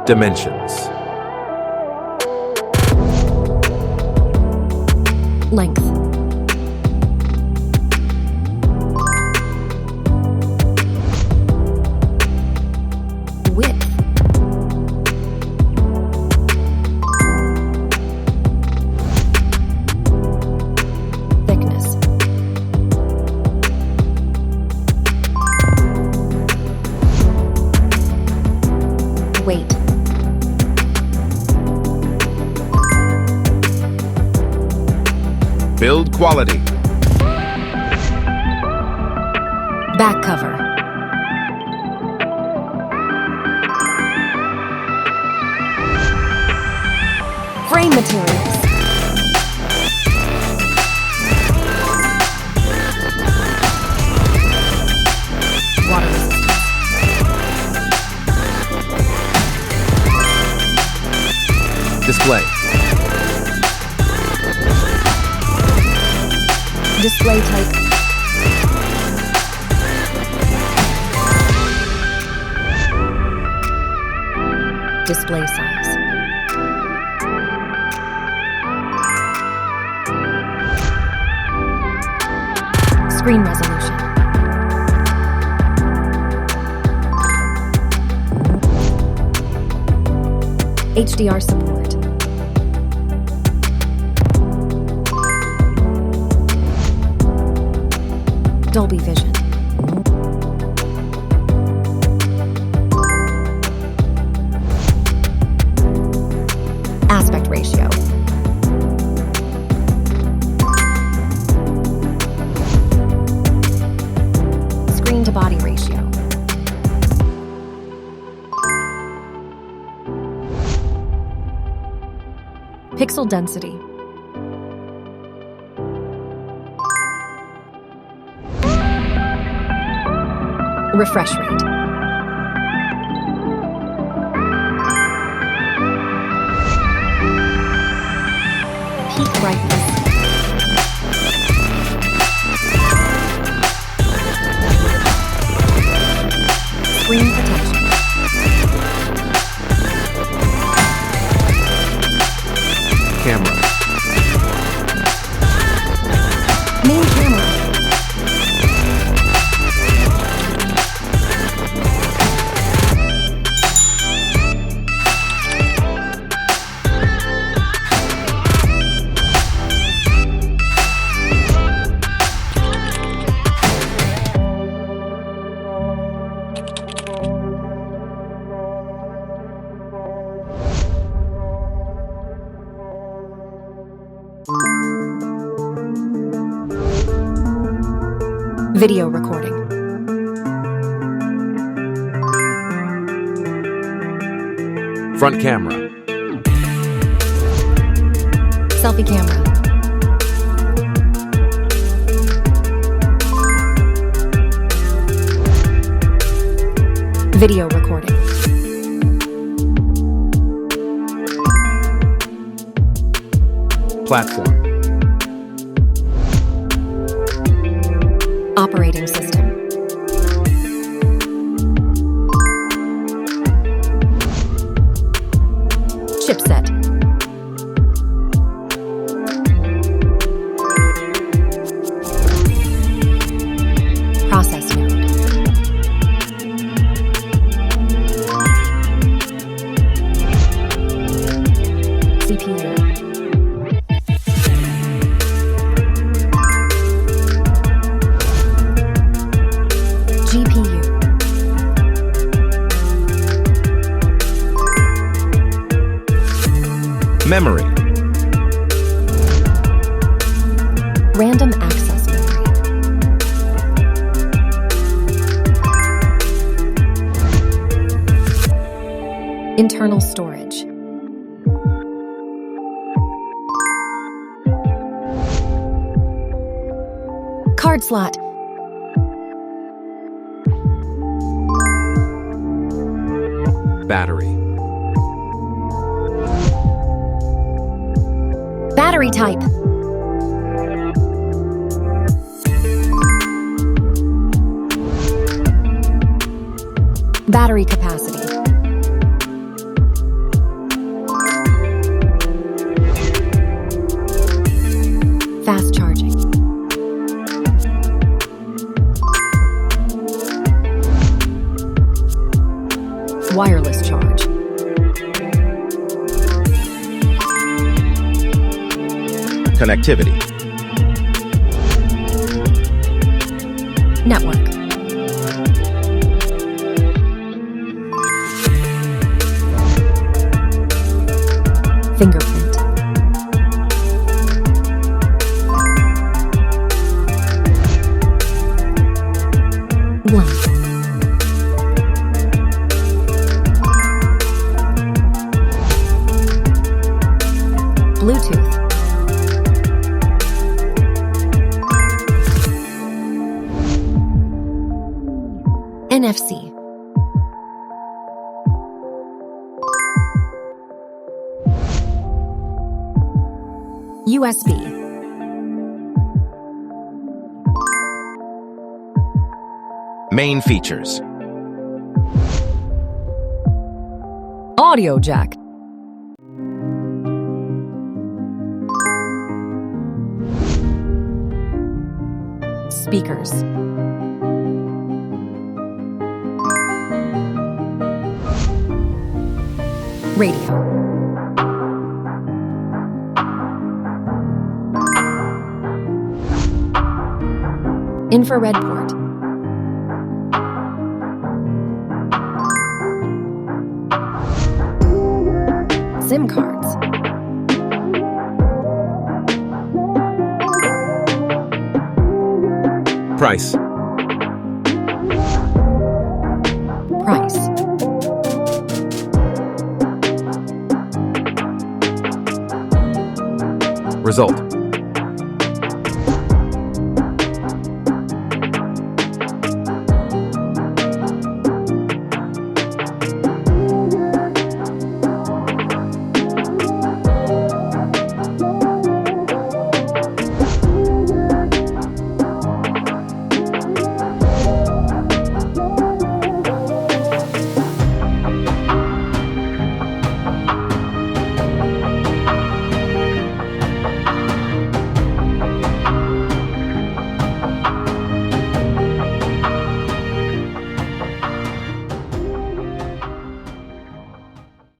Dimensions. Length. Width. Thickness. Weight. Build quality. Back cover. Frame materials. Water resistance. Display. Display type. Display size. Screen resolution. HDR support. Dolby Vision. Aspect ratio. Screen to body ratio. Pixel density. Refresh rate. Peak brightness. Screen protection. Camera. Main camera. Video recording. Front camera. Selfie camera. Video recording. Platform. Operating system. Chipset. Process node. CPU. GPU. Memory. Random access memory. Internal storage. Card slot. Battery. Battery type. Battery capacity. Wireless charge. Connectivity. Network. Fingerprint. Blunt. Bluetooth. NFC. USB. Main features. Audio jack. Speakers. Radio. Infrared port. SIM cards. Price. Price. Result.